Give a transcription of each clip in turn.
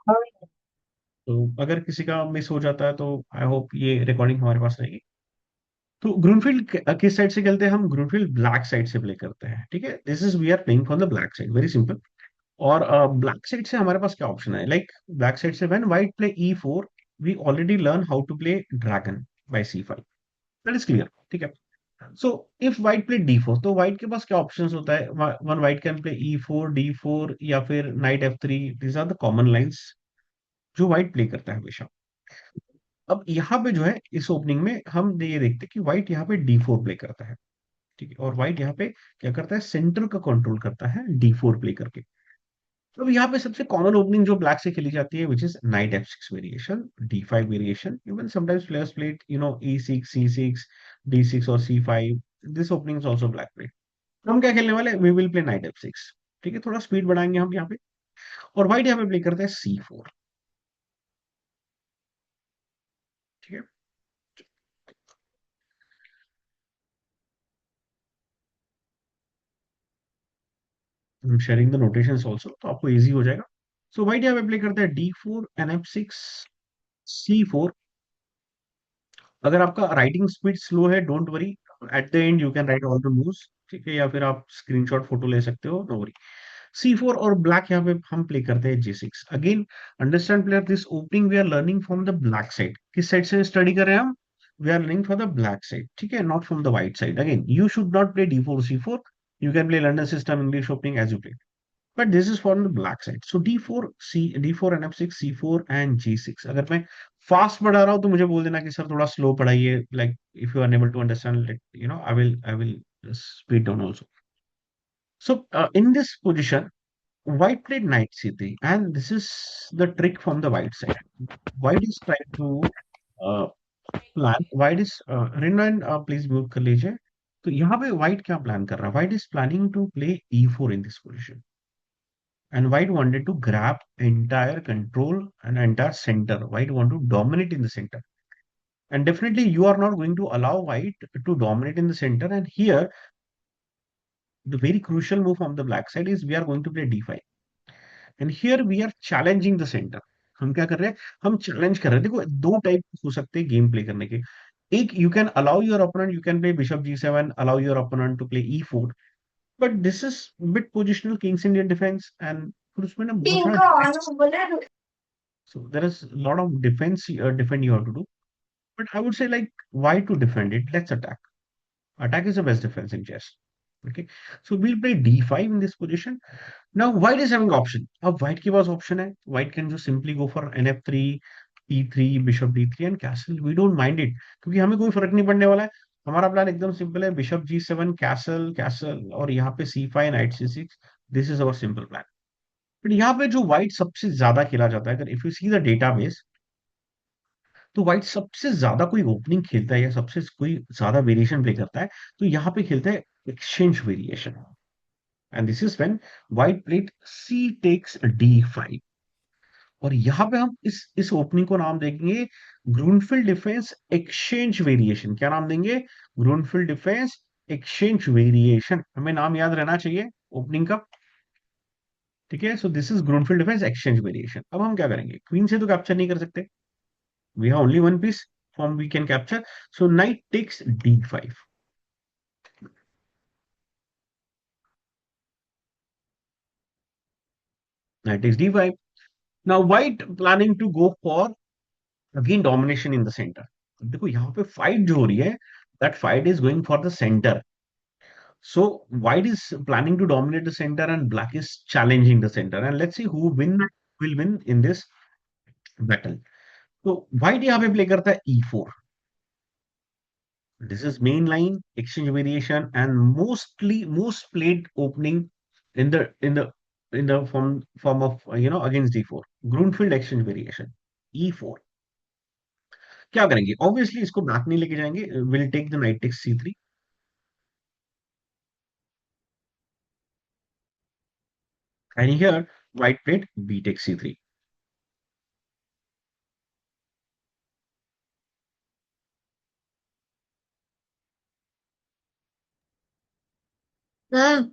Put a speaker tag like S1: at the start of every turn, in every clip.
S1: तो अगर किसी का मिस हो जाता है तो आई होप ये रिकॉर्डिंग हमारे पास रहेगी। तो ग्रूनफील्ड किस साइड से खेलते हैं हम? ग्रूनफील्ड ब्लैक साइड से प्ले करते हैं, ठीक है। This is we are playing from the black side, very simple. और ब्लैक साइड से हमारे पास क्या ऑप्शन है? लाइक ब्लैक साइड से when white play E4, we already learn how to play dragon by C5, that is clear, ठीक है। So if white play D4, तो व्हाइट के पास क्या ऑप्शंस होता है? One white can play E4, D4 या फिर knight F3। These are the common lines जो व्हाइट प्ले करता है हमेशा। अब यहाँ पे जो है इस ओपनिंग में हम ये देखते हैं कि व्हाइट यहाँ पे D4 प्ले करता है, ठीक है। और व्हाइट यहाँ पे क्या करता है? सेंटर का कंट्रोल करता है D4 प्ले करके। तो यहाँ पे सबसे कॉमन ओपनिंग जो ब्लैक से खेली जाती है, which is night F6 variation, D5 variation, even sometimes players played E6, C6, D6 और C5। This opening is also black play. हम क्या खेलने वाले? We will play night F6, ठीक है। थोड़ा स्पीड बढ़ाएंगे हम यहाँ पे। और व्हाइट यहाँ पे प्ले करता है C4, ठीक है। शेयरिंग द नोटेशंस आल्सो, तो आपको इजी हो जाएगा। सो व्हाइट यहाँ पे प्ले करता है D4 एंड F6, C4। अगर आपका राइटिंग स्पीड स्लो है, don't worry, at the end you can right all the moves, ठीक है। या फिर आप स्क्रीनशॉट फोटो ले सकते हो, नो वरी। C4 और ब्लैक यहाँ पे हम प्ले करते हैं G6 again. Understand player, this opening we are learning from the black side. किस साइड से स्टडी कर रहे हैं हम? We are learning from the black side, ठीक है, not from the white side. Again you should not play D4 C4, you can play London system English opening as you play, but this is from the black side. So D4, D4 and F6, C4 and G6। अगर मैं fast पढ़ा रहा हूँ तो मुझे बोल देना कि सर थोड़ा स्लो पढ़ाइए, like if you are unable to understand, I will speed down also. So in this position, white played knight C3, and this is the trick from the white side. White is trying to uh, plan. White is Rinran, please mute कर लीजिए। तो यहाँ पे white क्या plan कर रहा है? White is planning to play E4 in this position. And white wanted to grab entire control and entire center. White want to dominate in the center, and definitely you are not going to allow white to dominate in the center. And here the very crucial move from the black side is we are going to play D5, and here we are challenging the center। हम क्या कर रहे हैं? हम challenge कर रहे हैं। देखो दो टाइप हो सकते हैं गेम प्ले करने के। एक, you can allow your opponent, you can play bishop G7, allow your opponent to play E4, but this is bit positional, king's Indian defence, and फिर उसमें ना बहुत सारा defence. So there is a lot of defense defend you have to do. But I would say like why to defend it? Let's attack. Attack is the best defense in chess. Okay. So we'll play D5 in this position. Now white is having option. अब white के पास option है. White can just simply go for NF3, E3, bishop D3 and castle. We don't mind it क्योंकि हमें कोई फर्क नहीं पड़ने वाला है। हमारा प्लान एकदम सिंपल है, बिशप G7, कैसल कैसल, और यहाँ पे C5, night C6। This is our simple plan. But यहाँ पे जो व्हाइट सबसे ज्यादा खेला जाता है, अगर if you see the database, तो व्हाइट सबसे ज्यादा कोई ओपनिंग खेलता है या सबसे कोई ज्यादा वेरिएशन प्ले करता है, तो यहाँ पे खेलता है exchange variation. And this is when white played C takes D5। और यहाँ पे हम इस ओपनिंग को नाम देंगे ग्रूनफील्ड डिफेंस एक्सचेंज वेरिएशन। क्या नाम देंगे? Grunfeld defence exchange variation. हमें नाम याद रहना चाहिए ओपनिंग का, ठीक है। So this is Grunfeld defence exchange variation. अब हम क्या करेंगे? क्वीन से तो कैप्चर नहीं कर सकते, we have only one piece from we can capture. So knight takes D5. Knight takes D5. Now white planning to go for again domination in the center. देखो यहाँ पे fight जो हो रही है, that fight is going for the center. So white is planning to dominate the center and black is challenging the center. And let's see who will win in this battle. So white यहाँ पे play करता है E4. This is main line exchange variation and most played opening in the form of against D4, Grunfeld exchange variation E4। क्या करेंगे? Obviously इसको back नहीं लेके जाएंगे, will take the knight takes C3, and here white played B takes C3।
S2: Sir,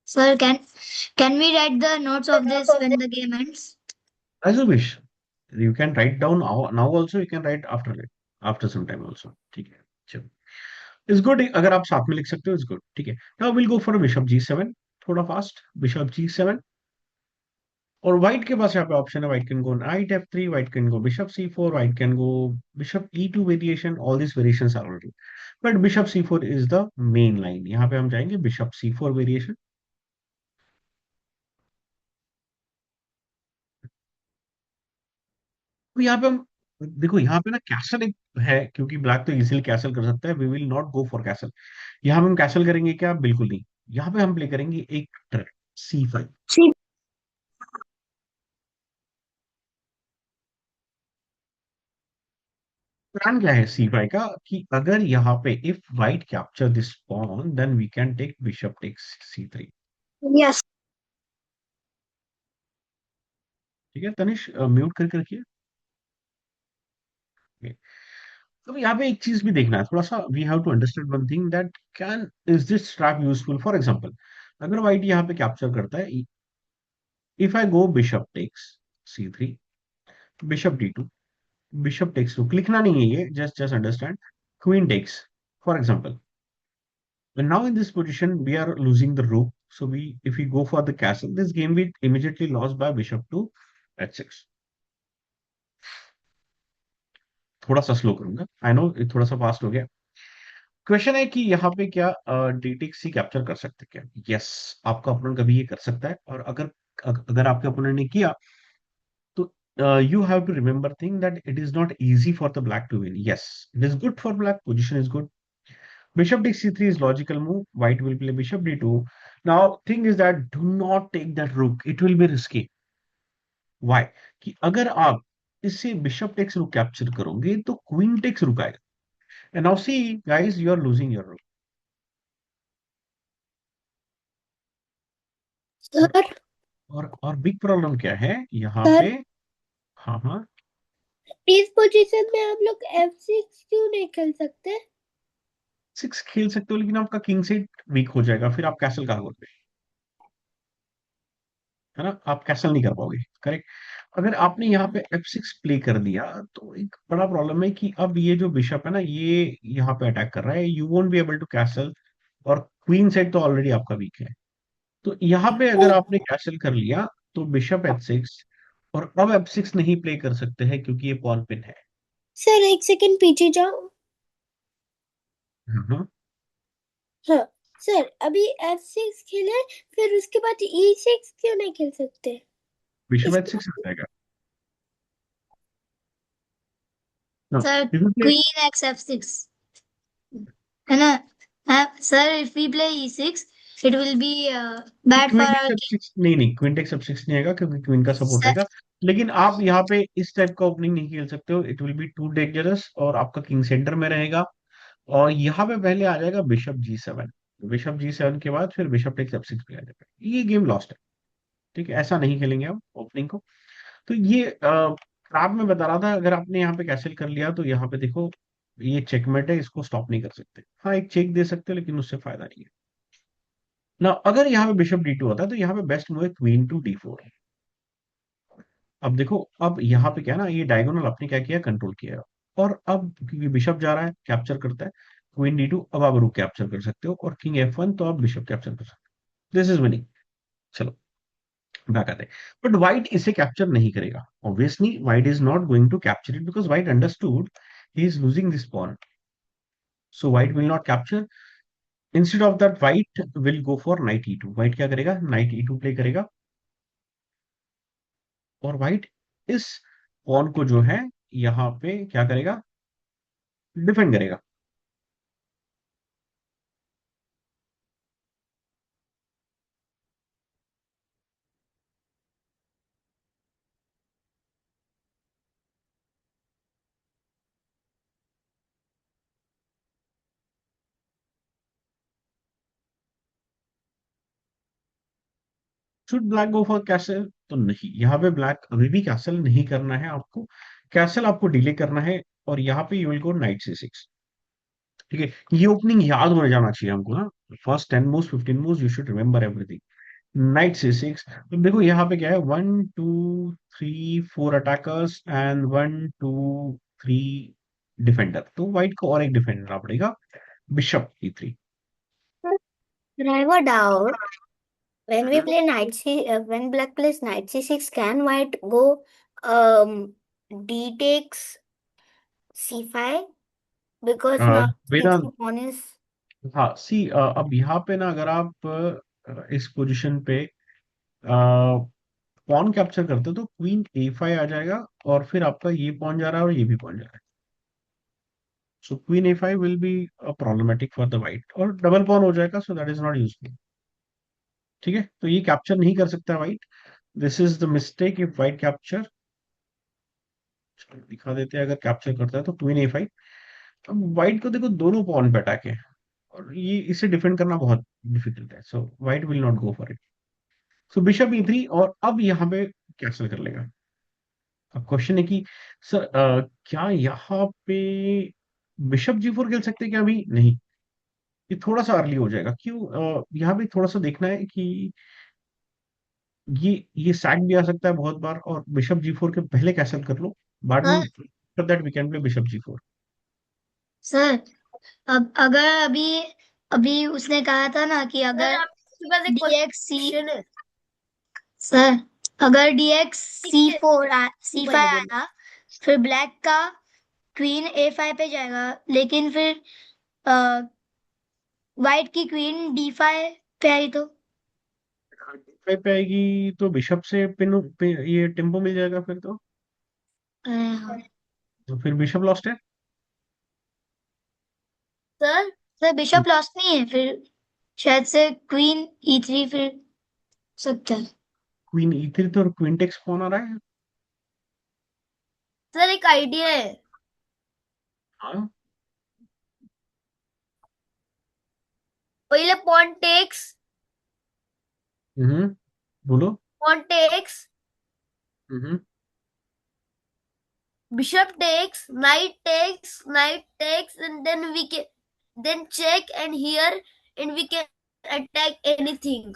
S2: sir, can we write the notes of this when the game ends?
S1: As you wish, you can write down now also, you can write after it, after some time also, ठीक है। चलो, is good, अगर आप साथ में लिख सकते हो इज गुड, ठीक है। Now will go for bishop जी7, थोड़ा फास्ट, बिशप जी7। और व्हाइट के पास यहाँ पे ऑप्शन है, white can go knight F3, white can go bishop C4, white can go bishop E2 variation, all this variations are already, but bishop C4 is the main line, यहाँ पे हम जाएंगे bishop C4 variation. तो यहाँ पे हम देखो, यहाँ पे ना कैसल एक है, क्योंकि ब्लैक तो इजीली कैसल कर सकता है, we will not go for castle. यहाँ पे हम कैसल करेंगे क्या? बिल्कुल नहीं। यहाँ पे हम प्ले करेंगे एक ट्रिक, C5। प्लान क्या है C5 का, कि अगर यहाँ पे if white capture this pawn then we can take bishop takes C3।
S2: Yes
S1: ठीक है तनिष, म्यूट करके रखिए। तो यहाँ पे एक चीज भी देखना है थोड़ा सा, we have to understand one thing, that can is this trap useful? For example, अगर व्हाइट यहाँ पे कैप्चर करता है, if I go bishop takes C3, bishop D2, bishop takes rook, लिखना नहीं है ये, just just understand, queen takes for example, and now in this position we are losing the rook, so we, if we go for the castle, this game we immediately lost by bishop to H6। थोड़ा सा slow करूंगा, I know थोड़ा सा fast हो गया। Question है कि यहाँ पे क्या DTC कैप्चर कर सकते हैं क्या? यस, आपका ओपोनेंट कभी ये कर सकता है, और अगर अगर आपके ओपोनेंट ने किया, तो you have to remember thing that it is not easy for the black to win. Yes, it is good for black, position is good. Bishop takes C3 is logical move. White will play bishop D2. Now, thing is that do not take that rook. It will be risky. Why? कि अगर आप इससे bishop takes रुक capture करोगे तो queen takes rook आएगा, and now see guys, you are losing your rook. और
S2: sir.
S1: और बिग प्रॉब्लम क्या है यहाँ पे?
S2: सर,
S1: हाँ हाँ,
S2: इस पोजीशन में हम लोग F6 क्यों नहीं खेल सकते?
S1: सिक्स खेल सकते हो, लेकिन आपका किंग सेट वीक हो जाएगा, फिर आप कैसल कहाँ करोगे? है ना, आप कैसल नहीं कर पाओगे, करेक्ट। अगर आपने यहाँ पे F6 प्ले कर दिया, तो एक बड़ा प्रॉब्लम है कि अब ये जो बिशप है ना, ये यहाँ पे अटैक कर रहा है, you won't be able to castle, और क्वीन सेट तो ऑलरेडी आपका वीक है। तो यहाँ पे अगर आपने कैसल कर लिया, तो बिशप H6, और अब F6 नहीं प्ले कर सकते हैं क्योंकि ये पॉन पिन है।
S2: सर, एक सेकंड पीछे जाओ।
S1: हाँ,
S2: हाँ। सर, अभी F6 खेले, फिर उसके बाद E6 क्यों नहीं खेल सकते?
S1: बिशप
S2: इसका
S1: H6 आ जाएगा। हाँ,
S3: सर
S1: क्योंकि प्ले
S3: क्वीन एक्स F6 है ना? Sir if we play E6 it will be bad for
S1: queen takes
S3: our
S1: F
S3: king.
S1: Six नहीं, नहीं क्विंटेक्स F6 नहीं आएगा, क्योंकि क्वीन का सपोर्ट
S3: सर
S1: रहेगा। लेकिन आप यहाँ पे इस टाइप का ओपनिंग नहीं खेल सकते हो, it will be too dangerous, और आपका किंग सेंटर में रहेगा। और यहाँ पे पहले आ जाएगा बिशप G7, बिशप G7 के बाद फिर बिशप टेक्स F6 पे आ जाएगा, ये गेम लॉस्ट है। ठीक है, ऐसा नहीं खेलेंगे हम ओपनिंग को। तो ये आप, मैं बता रहा था, अगर आपने यहाँ पे कैसल कर लिया, तो यहाँ पे देखो, ये चेकमेट है, इसको स्टॉप नहीं कर सकते। हाँ, एक चेक दे सकते हो, लेकिन उससे फायदा नहीं है ना। अगर यहाँ पे बिशप D2 होता है, तो यहाँ पे बेस्ट मूव है क्वीन टू D4। अब देखो, अब यहाँ पे क्या है ना, ये डायगोनल आपने क्या किया, कंट्रोल किया। और अब क्योंकि बिशप जा रहा है, कैप्चर करता है, क्वीन D2, अब आप रूक कैप्चर कर सकते हो, और किंग F1, तो आप बिशप कैप्चर कर सकते हो, दिस इज विनिंग। चलो, बैक आते हैं। बट व्हाइट इसे कैप्चर नहीं करेगा, obviously white is not going to capture it, because white understood he is losing this pawn, so white will not capture. Instead of that white will go for knight E2। White क्या करेगा, night E2 play करेगा, और white इस pawn को जो है यहाँ पे क्या करेगा, डिफेंड करेगा। Should black go for castle? तो नहीं, यहाँ पे ब्लैक अभी भी कैसल नहीं करना है आपको, कैसल आपको डिले करना है, और यहाँ पे you will go night C6। ठीक है, ये ओपनिंग याद होने जाना चाहिए हमको ना, first 10 moves 15 moves you should remember everything. Night C6, तो देखो यहाँ पे क्या है, 1 2 three four attackers and one two three defender, तो व्हाइट को और एक डिफेंडर लाना पड़ेगा, bishop E3।
S2: Sir, I have a doubt. When we play when black plays knight c6, can white go d takes c5? Because now
S1: Vedant,
S2: c pawn is
S1: हाँ सी, अब यहाँ पे ना अगर आप इस पोजीशन पे पॉन कैप्चर करते हो तो क्वीन A5 आ जाएगा, और फिर आपका ये पॉन जा रहा है और ये भी पॉन जा रहा है, सो queen A5 will be problematic for the white, और डबल पॉन हो जाएगा, so that is not useful. ठीक है, तो ये कैप्चर नहीं कर सकता white, this is the mistake if white capture. दिखा देते हैं अगर कैप्चर करता है तो क्वीन A5। अब वाइट को देखो दोनों पॉन पे अटैक है, और ये इसे डिफेंड करना बहुत डिफिकल्ट है, so white will not go for it. So bishop E3, और अब यहाँ पे कैंसिल कर लेगा। अब क्वेश्चन है कि सर क्या यहाँ पे बिशप G4 खेल सकते हैं क्या? अभी नहीं, ये थोड़ा सा अर्ली हो जाएगा। क्यों? यहाँ पे थोड़ा सा देखना है कि ये सैक भी आ सकता है बहुत बार, और बिशप G4 के पहले कैंसिल कर लो, बाद में
S3: sir
S1: after that we can play bishop G4।
S3: Sir अब अगर अभी अभी उसने कहा था ना कि
S2: सर
S3: अगर
S2: आपके पास एक
S3: DX
S2: क्वेश्चन है।
S3: सर अगर DX C4 C5
S2: बोलिए,
S3: आया, फिर ब्लैक का क्वीन A5 पे जाएगा, लेकिन फिर वाइट की क्वीन D5 पे आई तो
S1: D5 पे आएगी तो बिशप से पिन पे ये टेम्पो मिल जाएगा फिर
S3: हाँ।
S1: तो फिर बिशप लॉस्ट है।
S2: सर
S3: सर बिशप लॉस्ट नहीं है, फिर शायद से क्वीन E3 फिर सकता है।
S1: क्वीन E3 तो, और क्वीन टेक्स कौन आ रहा है?
S2: सर एक आइडिया है।
S1: हाँ,
S2: पहले पॉन टेक्स,
S1: बोलो।
S2: Pawn takes,
S1: hmm
S2: bishop takes, knight takes, and then we can then check and here, and we can attack anything,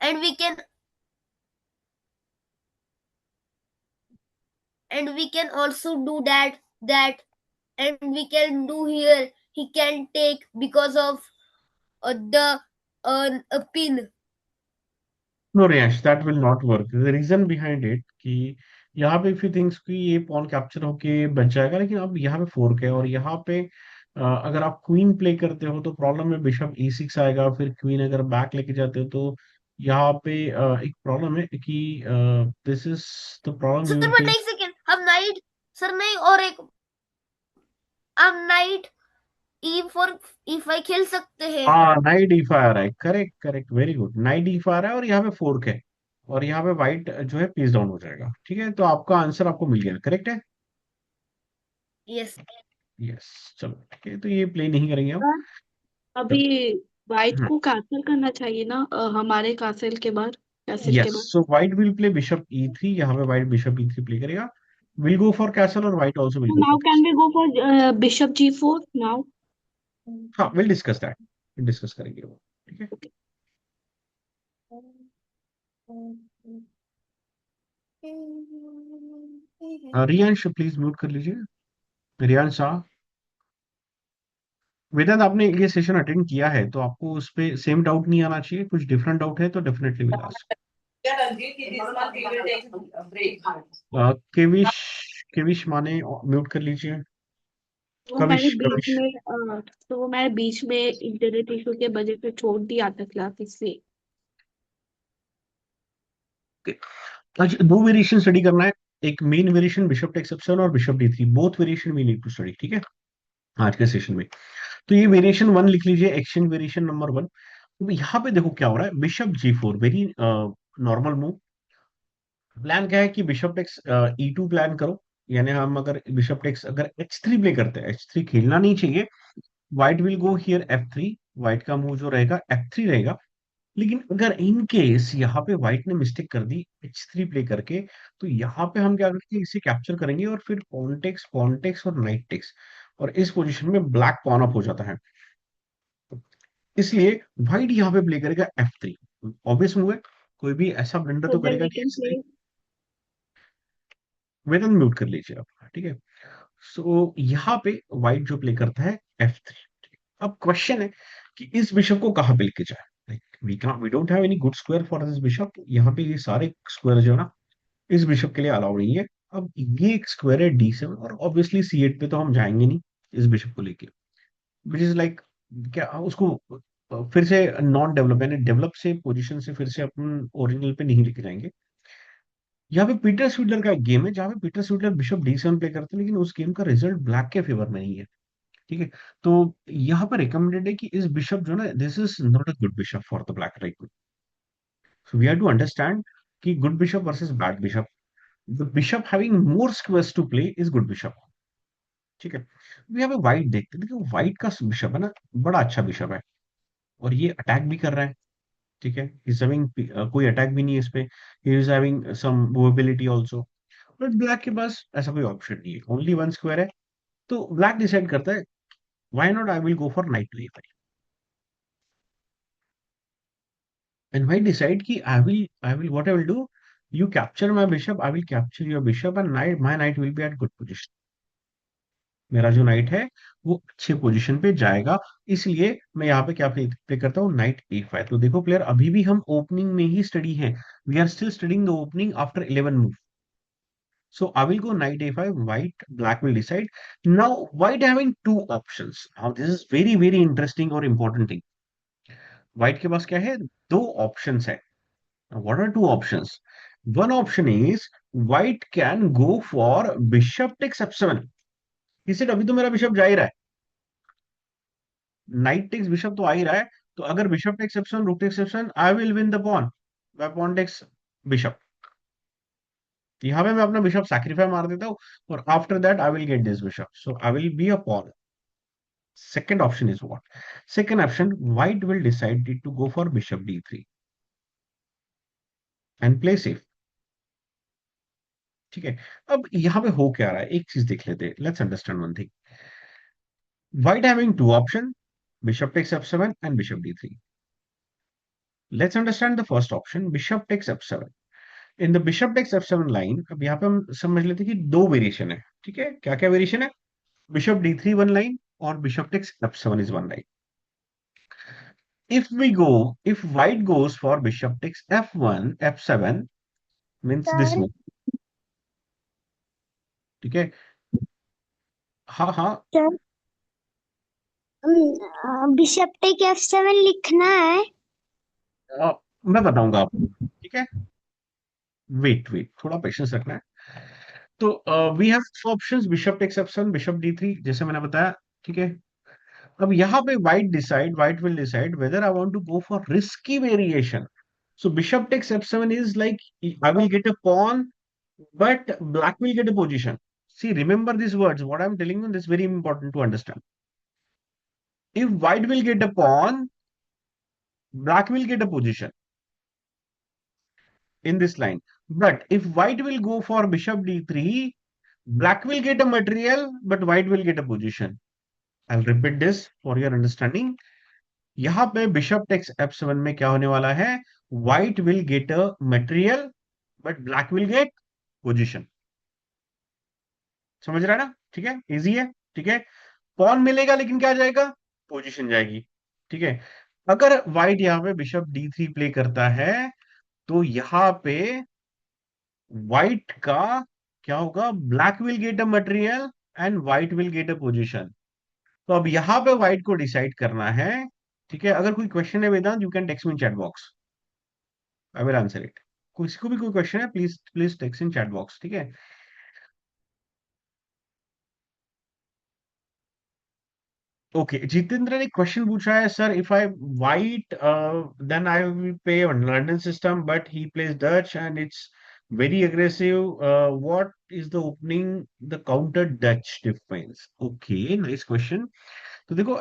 S2: and we can also do that, and we can do here. He can take because of the a pin.
S1: No Riyansh, that will not work. The reason behind it कि यहाँ पे if you thinks कि ये pawn capture होके बच जाएगा, लेकिन अब यहाँ पे फोर्क है, और यहाँ पे अगर आप क्वीन प्ले करते हो तो प्रॉब्लम है, बिशप E6 आएगा, फिर क्वीन अगर बैक लेके जाते हो तो यहाँ पे एक प्रॉब्लम है कि this is the problem you
S2: sir
S1: will
S2: but
S1: face.
S2: एक सेकेंड, हम नाइट, सर नहीं, और एक हम नाइट E4 E5 खेल सकते हैं।
S1: हाँ, नाइट E5 आ रहा है, correct correct, very good, night E5 आ रहा है, और यहाँ पे फोर्क है, और यहाँ पे व्हाइट जो है पीस डाउन हो जाएगा। ठीक है, तो आपका आंसर आपको मिल गया, करेक्ट है।
S2: यस।
S1: यस, चलो ठीक है, तो ये प्ले नहीं करेंगे हम।
S4: हाँ, अभी वाइट
S1: हम्म,
S4: को कैंसिल करना चाहिए ना, हमारे कैसल के
S1: यस,
S4: बाद।
S1: So white will play bishop E3, यहाँ पे व्हाइट बिशप E3 प्ले करेगा, विल गो फॉर कैसल, और white also will
S4: So
S1: go
S4: now
S1: for
S4: can
S1: castle.
S4: we go for bishop g4 now?
S1: हाँ, will discuss that, discuss करेंगे वो। ठीक है,
S4: Okay.
S1: Riyansh please mute कर लीजिए, रियांश शाह। वेदांत, आपने ये सेशन अटेंड किया है तो आपको उस पे सेम डाउट नहीं आना चाहिए, कुछ डिफरेंट डाउट है तो डेफिनेटली विल आस्क। केविश, केविश माने म्यूट कर लीजिए।
S4: वो मैंने
S1: कविश,
S4: बीच
S1: कविश,
S4: में तो वो मैंने बीच में इंटरनेट इशू के वजह से छोड़ दिया था क्लास, इसलिए।
S1: आज दो वेरिएशन स्टडी करना है, एक main variation bishop takes option और bishop D3, both variation we need to study. ठीक है, आज के सेशन में तो ये वेरिएशन वन लिख लीजिए, एक्सचेंज वेरिएशन नंबर वन। तो यहाँ पे देखो क्या हो रहा है, bishop G4 very normal move. Plan क्या है कि बिशप टेक्स E2 प्लान करो, यानी हम अगर बिशप टेक्स अगर H3 प्ले करते हैं, H3 खेलना नहीं चाहिए, white will go here F3, white का मूव जो रहेगा F3 रहेगा। लेकिन अगर इन केस यहाँ पे व्हाइट ने मिस्टेक कर दी H3 प्ले करके, तो यहाँ पे हम क्या करेंगे, इसे कैप्चर करेंगे, और फिर पॉन टेक्स और नाइट टेक्स, और इस पोजीशन में ब्लैक पॉन अप हो जाता है, इसलिए व्हाइट यहाँ पे प्ले करेगा F3, ऑब्वियस मूव है, कोई भी ऐसा ब्लंडर
S4: So
S1: तो
S4: then
S1: करेगा
S4: we
S1: नहीं
S4: can
S1: जिससे
S4: play.
S1: वेदन म्यूट कर लीजिए आप, ठीक है। सो यहाँ पे व्हाइट जो प्ले करता है F3। अब क्वेश्चन है कि इस बिशप को कहाँ पे लेके जाए। Like we don't have any good square for this bishop. यहाँ पे ये सारे स्क्वायर जो है ना इस बिशप के लिए अलाउ नहीं है। अब ये एक स्क्वायर है D7 और ऑब्वियसली C8 पे तो हम जाएंगे नहीं इस बिशप को लेके, विच इज लाइक क्या उसको फिर से नॉन डेवलप यानी डेवलप से पोजीशन से फिर से अपन ओरिजिनल पे नहीं लेके जाएंगे। यहाँ पे पीटर स्वीडलर का एक गेम है जहाँ पे पीटर स्वीडलर बिशप D7 प्ले करते हैं, लेकिन उस गेम का रिजल्ट ब्लैक के फेवर में नहीं है, ठीक है। तो यहाँ पर रिकमेंडेड है कि इस बिशप जो ना this is not a good bishop for the black right. So we have to understand कि good bishop versus bad bishop. The bishop having more squares to play is good bishop, ठीक है। We have a white, देखते हैं देखिए white का bishop है ना बड़ा अच्छा बिशप है और ये अटैक भी कर रहा है, ठीक है। इज हैविंग कोई अटैक भी नहीं है इस पे, he is having some movability also. But black के पास ऐसा कोई ऑप्शन नहीं है, ओनली वन स्क्वायर है। तो ब्लैक डिसाइड करता है why not I will go for knight to a five. And white decide कि I will what I will do, you capture my bishop, I will capture your bishop and knight my knight will be at good position. मेरा जो night है वो अच्छे position पे जाएगा, इसलिए मैं यहाँ पे क्या प्ले करता हूँ नाइट A5। तो देखो प्लेयर अभी भी हम ओपनिंग में ही स्टडी है, we are still studying the opening after 11 move. So I will go knight A5, white, black will decide. Now white having two options. Now this is very very interesting or important thing. White के पास क्या है, दो options है। Now, what are two options? One option is white can go for bishop takes f7. He said अभी तो मेरा bishop जा ही रहा है, नाइट टेक्स बिशप तो आ ही रहा है, तो अगर bishop takes f7 rook takes f7 I will win the pawn by pawn takes bishop. यहाँ पे मैं अपना बिशप सैक्रिफाई मार देता हूँ और after that I will get this bishop, so I will be a pawn. Second option is what? Second option, white will decide to go for bishop D3 and play safe, ठीक है। अब यहाँ पे हो क्या रहा है एक चीज देख लेते हैं, let's understand one thing. White having two option, bishop takes f7 and bishop d3. Let's understand the first option, bishop takes f7. In the bishop takes f7 line, अब यहाँ पे हम समझ लेते हैं कि दो वेरिएशन है, ठीक है। क्या क्या वेरिएशन है, बिशप d3 वन लाइन और bishop takes f7 is one line. If white goes for bishop takes f1 f7 means this
S2: sir
S1: move, ठीक है। हाँ हाँ,
S2: सर बिशप टेक F7 लिखना है।
S1: मैं बताऊंगा आपको, ठीक है। वेट वेट थोड़ा पेशेंस रखना है। तो we have options, bishop takes f7 bishop d3 जैसे मैंने बताया, ठीक है। अब यहाँ पे white will decide whether I want to go for risky variation. So bishop takes f7 is like I will get a pawn but black will get a position. See, remember these words. What I'm telling you, this is very important to understand. If white will get a pawn, black will get a position in this line. But if white will go for bishop d3, black will get a material, but white will get a position. I'll repeat this for your understanding. यहाँ पे bishop takes f7 में क्या होने वाला है, white will get a material, but black will get position. समझ रहा है ना, ठीक है, इजी है, ठीक है। पॉन मिलेगा लेकिन क्या जाएगा, पोजीशन जाएगी, ठीक है। अगर व्हाइट यहाँ पे बिशप d3 प्ले करता है तो यहाँ पे व्हाइट का क्या होगा, black will get a material and white will get a position. तो अब यहाँ पे व्हाइट को डिसाइड करना है, ठीक है। अगर कोई क्वेश्चन है Vedant, you can text me in chat box, I will answer it. किसी को भी कोई क्वेश्चन है please please text in chat box, ठीक है। ओके, जितेंद्र ने क्वेश्चन पूछा है, sir if I white then I will play London system but he plays Dutch and it's very aggressive, what is the opening the counter Dutch defence. Okay, nice question. तो देखो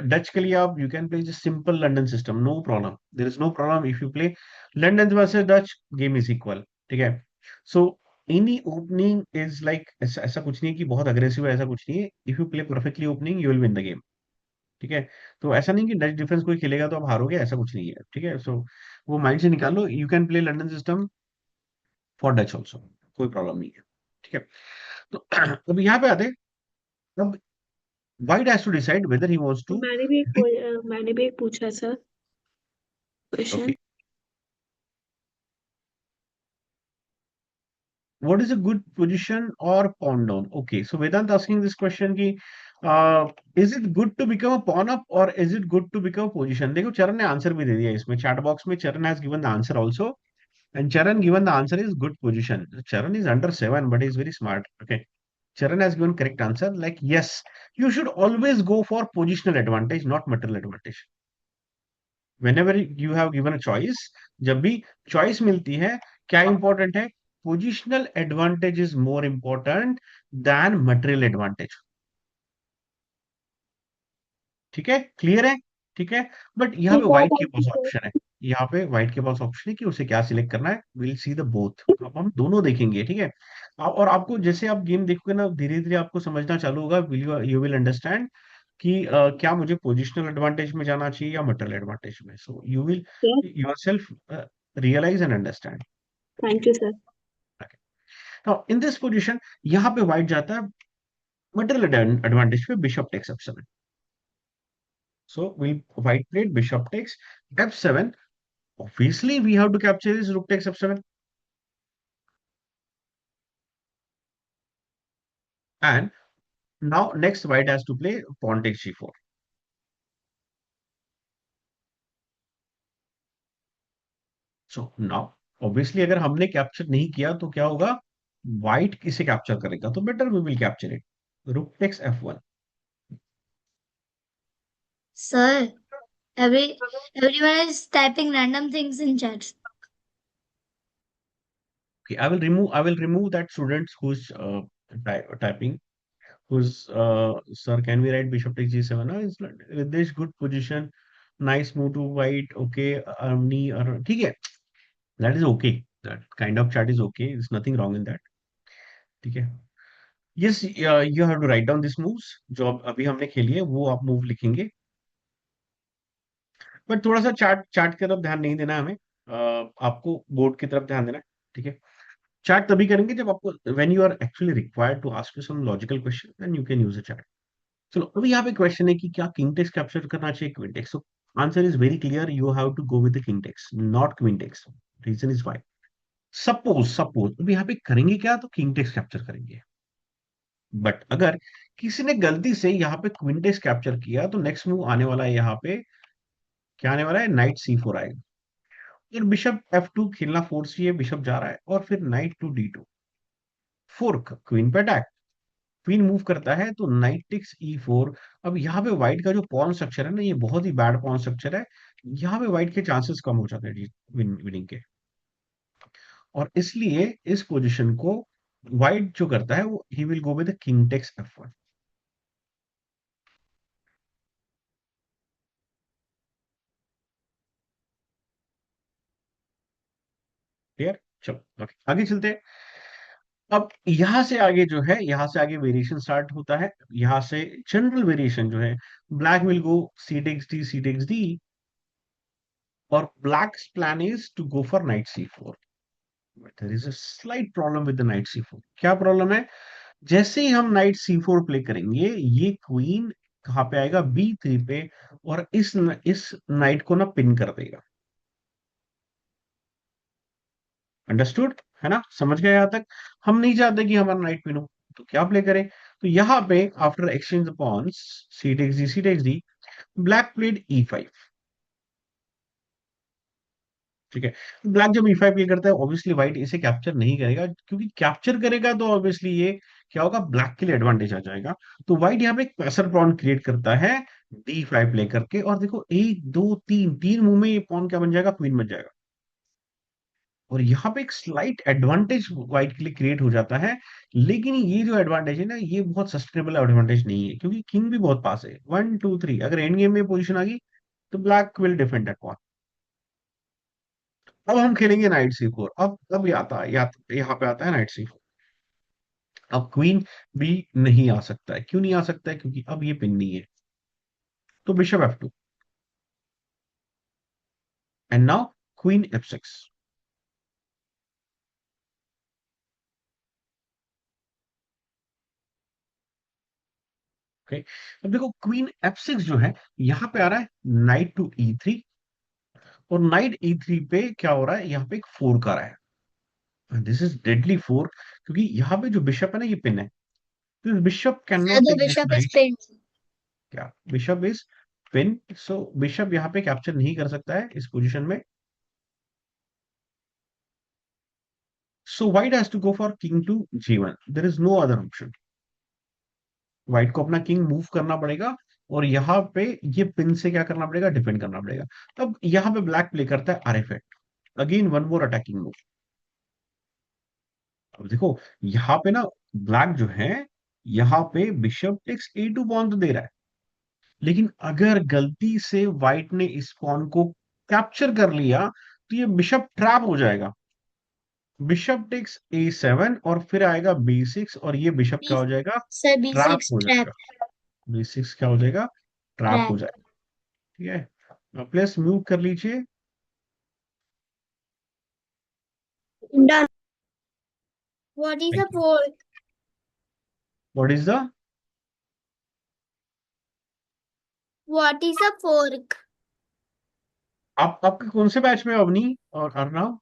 S1: Dutch के लिए आप you can play just simple London system, no problem, there is no problem if you play London versus Dutch, game is equal, ठीक है। So any opening is like ऐसा कुछ नहीं है कि बहुत अग्रेसिव है, ऐसा कुछ नहीं है। If you play perfectly opening you will win the game. ठीक है, तो ऐसा नहीं कि डच डिफेंस कोई खेलेगा तो आप हारोगे, ऐसा कुछ नहीं है, ठीक है। सो वो माइंड से निकाल लो, you can play London system for Dutch also, कोई प्रॉब्लम नहीं है, ठीक है। तो अब यहाँ पे आते हैं, अब white has to decide whether he wants to,
S4: मैंने भी एक पूछा sir
S1: okay,
S4: question.
S1: what is a good position or pawn down? Okay, so Vedant asking this question ki, is it good to become a pawn up or is it good to become a position? देखो चरण ने answer भी दे दिया इसमें, chat box में चरण has given the answer also, and Charan given the answer is good position. Charan is under 7 but he is very smart. Okay, Charan has given correct answer, like yes, you should always go for positional advantage, not material advantage. Whenever you have given a choice, जब भी choice मिलती है, क्या important है? Positional advantage is more important than material advantage. ठीक है, clear है, ठीक है। बट यहाँ पे
S4: ठीक है,
S1: व्हाइट के
S4: thank you
S1: pass
S4: sir.
S1: Option है, यहाँ पे व्हाइट के पास ऑप्शन है कि उसे क्या सिलेक्ट करना है, विल सी द बोथ, अब हम दोनों देखेंगे, ठीक है। और आपको जैसे आप गेम देखोगे ना, धीरे धीरे आपको समझना चालू होगा, विल यू विल अंडरस्टैंड कि क्या मुझे पोजिशनल एडवांटेज में जाना चाहिए या मटेरियल एडवांटेज में, so you will yourself realise and understand.
S4: Thank you sir.
S1: Now in this position यहाँ पे व्हाइट जाता है मटेरियल एडवांटेज पे, bishop takes f7, so will white played bishop takes f7. Obviously, we have to capture this rook takes f7, and now next white has to play pawn takes g4. So now obviously अगर हमने capture नहीं किया तो क्या होगा, white किसे capture करेगा, तो better we will capture it, rook takes f1.
S3: Sir, everyone is typing random things in chat.
S1: Okay, I will remove that student who's typing, who's sir, can we write bishop takes g7? It's not with this good position, nice move to white, okay, army or ठीक है, that is okay, that kind of chat is okay, there's nothing wrong in that, ठीक है। yes, you have to write down these moves, जो अभी हमने खेली है वो आप मूव लिखेंगे, बट थोड़ा सा चार्ट चार्ट की तरफ ध्यान नहीं देना है हमें, आपको बोर्ड की तरफ ध्यान देना है, ठीक है। चार्ट तभी करेंगे जब आपको, when you are actually required to ask some logical question, then you can use a chart. चलो अभी यहाँ पे क्वेश्चन है कि क्या किंग टेक्स कैप्चर करना चाहिए queen takes, so answer is very clear, you have to go with the king takes not queen takes, reason is why, suppose अभी यहाँ पे करेंगे क्या, तो किंग टेक्स कैप्चर करेंगे, बट अगर किसी ने गलती से यहाँ पे क्वीन टेक्स कैप्चर किया तो नेक्स्ट मूव आने वाला है, यहाँ पे क्या आने वाला है, नाइट c4 आएगा, फिर बिशप f2 खेलना फोर्स, ये बिशप जा रहा है, और फिर knight to d2, fork queen पे अटैक, क्वीन मूव करता है तो नाइट टेक्स e4। अब यहाँ पे व्हाइट का जो पॉन स्ट्रक्चर है ना, ये बहुत ही बैड पॉन स्ट्रक्चर है, यहाँ पे व्हाइट के चांसेस कम हो जाते हैं विनिंग के, और इसलिए इस पोजीशन को व्हाइट जो करता है वो he will go with king takes f1। Clear, चलो ओके आगे चलते हैं। अब यहां से आगे जो है, यहां से आगे वेरिएशन स्टार्ट होता है, यहां से जनरल वेरिएशन जो है, black will go c takes d, c takes d, और black plan is to go for knight c4, but there is a slight problem with the knight c4। क्या problem है, जैसे ही हम नाइट c4 प्ले करेंगे, ये queen कहाँ पे आएगा, b3 पे, और इस नाइट को ना पिन कर देगा, अंडरस्टूड है ना, समझ गए यहां तक। हम नहीं चाहते कि हमारा नाइट पिन हो, तो क्या प्ले करें, तो यहाँ पे after exchange the pawns, c takes d, c takes d, black played e5, ठीक है। ब्लैक जब e5 प्ले करता है, ऑब्वियसली व्हाइट इसे कैप्चर नहीं करेगा, क्योंकि कैप्चर करेगा तो ऑब्वियसली ये क्या होगा, ब्लैक के लिए एडवांटेज आ जाएगा, तो व्हाइट यहाँ पे एक पैसर पॉन क्रिएट करता है d5 प्ले करके, और देखो एक दो तीन, तीन मूव में ये पॉन क्या बन जाएगा, क्वीन बन जाएगा, और यहाँ पे एक स्लाइट एडवांटेज व्हाइट के लिए क्रिएट हो जाता है, लेकिन ये जो एडवांटेज है ना, ये बहुत सस्टेनेबल एडवांटेज नहीं है, क्योंकि किंग भी बहुत पास है, 1 2 3, अगर एंड गेम में पोजीशन आ गई तो black will defend that point. अब हम खेलेंगे नाइट c4, अब ये आता है, यहाँ पे आता है नाइट c4, अब क्वीन भी नहीं आ सकता है, क्यों नहीं आ सकता है, क्योंकि अब ये पिन नहीं है, तो bishop f2 and now queen f6। Okay, अब देखो क्वीन f6 जो है, यहां पे आ रहा है नाइट टू e3, और नाइट e3 पे क्या हो रहा है, यहाँ पे एक फोर्क आ रहा है, दिस इज डेडली फोर्क, क्योंकि यहाँ पे जो बिशप है ना, ये पिन है, तो bishop can
S3: Sir,
S1: not
S3: the
S1: take this
S3: bishop is
S1: knight.
S3: pinned.
S1: क्या, bishop is pin, so bishop यहाँ पे कैप्चर नहीं कर सकता है इस पोजीशन में। So white has to go for king to g1, there is no other option. White को अपना किंग मूव करना पड़ेगा, और यहाँ पे ये पिन से क्या करना पड़ेगा, डिफेंड करना पड़ेगा। तब यहाँ पे ब्लैक प्ले करता है R F, again one more attacking move. अब देखो यहाँ पे ना, ब्लैक जो है, यहाँ पे बिशप टेक्स ए2 पॉन तो दे रहा है, लेकिन अगर गलती से व्हाइट ने इस पॉन को कैप्चर कर लिया, तो ये बिशप ट्रैप हो जाएगा। बिशप टेक्स ए7 और फिर आएगा b6, और ये बिशप क्या
S3: B,
S1: हो जाएगा,
S3: sir,
S1: ट्रैप
S3: B6
S1: हो
S3: trap.
S1: जाएगा। b6 क्या हो जाएगा, ट्रैप हो
S3: Trap.
S1: जाएगा। ठीक है, प्लस म्यूट कर लीजिए।
S4: Done.
S2: What is a
S1: thank you.
S2: fork?
S1: What is the,
S2: What is a fork?
S1: आप आपके कौन से बैच में हो, अवनी और अर्णव?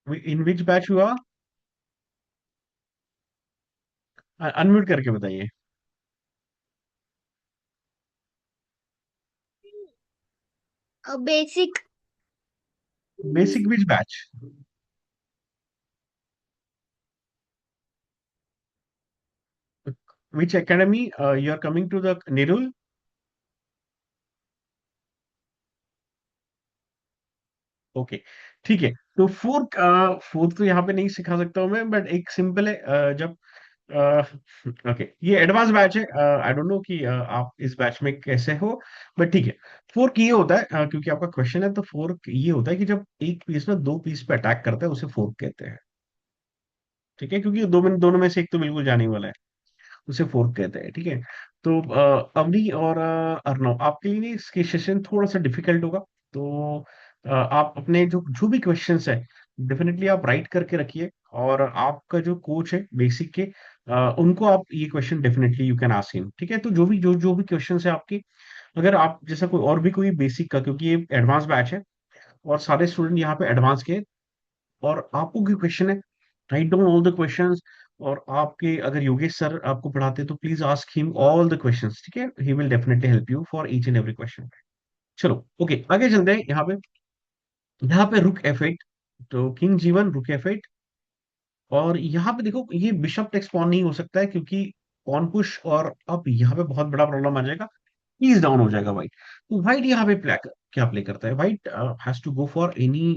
S1: इन विच बैच हुआ, अनम्यूट करके बताइए।
S2: A basic.
S1: Basic which batch, which academy you are coming to the निरुल? ओके, ठीक है। तो फोर्क, फोर्क तो यहाँ पे नहीं सिखा सकता हूँ मैं, बट एक सिंपल है, जब ओके, ये एडवांस बैच है, आई डोंट नो कि आप इस बैच में कैसे हो, बट ठीक है। फोर्क ये होता है, क्योंकि आपका क्वेश्चन है, तो फोर्क ये होता है कि जब एक पीस ना दो पीस पे अटैक करता है, उसे फोर्क कहते हैं। ठीक है, क्योंकि दोनों में से एक तो बिल्कुल जाने वाला है, उसे फोर्क कहते हैं। ठीक है, तो अवनी और अर्णव, आपके लिए इसके सेशन थोड़ा सा डिफिकल्ट होगा, तो आप अपने जो जो भी क्वेश्चंस है, डेफिनेटली आप राइट करके रखिए, और आपका जो कोच है बेसिक के, उनको आप ये question definitely you can ask him. ठीक है, तो जो भी क्वेश्चंस है आपकी, अगर आप जैसा कोई और भी कोई बेसिक का, क्योंकि ये एडवांस बैच है और सारे स्टूडेंट यहाँ पे एडवांस के, और आपको कोई क्वेश्चन है, write down all the questions. और आपके अगर योगेश सर आपको पढ़ाते हैं, तो please ask him all the questions. ठीक है, he will definitely help you for each and every question. चलो ओके, आगे चलते हैं। यहाँ पे रुक F8, तो किंग G1, रुक F8, और यहाँ पे देखो ये बिशप टेक्स पॉन नहीं हो सकता है, क्योंकि पॉन पुश, और अब यहाँ पे बहुत बड़ा प्रॉब्लम आ जाएगा, पीस डाउन हो जाएगा व्हाइट। तो व्हाइट यहाँ पे क्या प्ले करता है, white has to go for any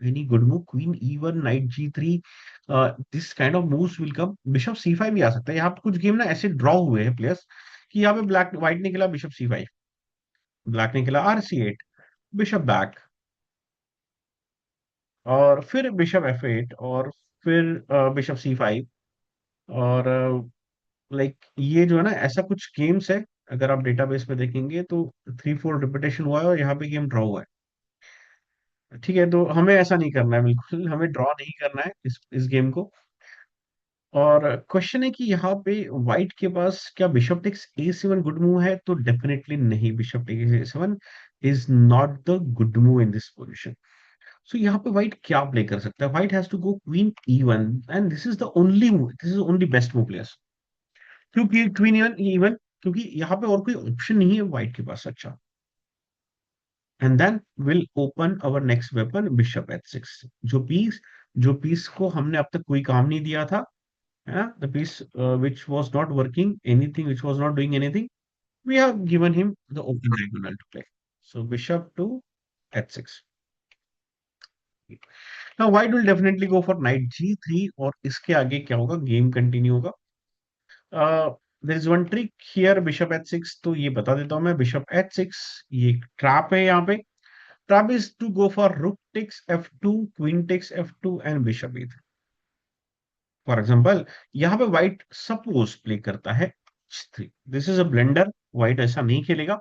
S1: any good move, queen E1, knight G3, this kind of moves will come. Bishop C5 भी आ सकता है, यहाँ पे कुछ गेम ना ऐसे ड्रॉ हुए हैं प्लेयर्स, कि यहाँ पे ब्लैक व्हाइट ने खेला बिशप C5, ब्लैक ने खेला RC8, बिशप बैक, और फिर बिशप F8, और फिर बिशप C5, और लाइक ये जो है ना, ऐसा कुछ गेम्स है, अगर आप डेटाबेस पे देखेंगे तो 3-4 रिपीटेशन हुआ है, और यहाँ पे गेम ड्रॉ हुआ है। ठीक है, तो हमें ऐसा नहीं करना है, बिल्कुल हमें ड्रॉ नहीं करना है इस गेम को। और क्वेश्चन है कि यहाँ पे व्हाइट के पास क्या bishop takes A7 good move है, तो डेफिनेटली नहीं, bishop takes A7 is not the good move in this position. So यहाँ पे व्हाइट क्या प्ले कर सकता है, white has to go queen E1, and this is the only move, this is only best move players. क्योंकि queen E1, क्योंकि यहाँ पे और कोई ऑप्शन नहीं है व्हाइट के पास। अच्छा, and then will open our next weapon bishop H6, जो पीस को हमने अब तक कोई काम नहीं दिया था, है ना, the piece which was not working anything, which was not doing anything, we have given him the open diagonal to play. So bishop to H6. Now white will definitely go for knight G3, और इसके आगे क्या होगा, game continue होगा। There is one trick here, bishop H6, तो ये बता देता हूं मैं, बिशप H6 ये ट्रैप है। यहाँ पे trap is to go for rook takes F2, queen takes F2, and bishop E3। For example यहाँ पे व्हाइट सपोज प्ले करता है h3, this is a blunder, white ऐसा नहीं खेलेगा।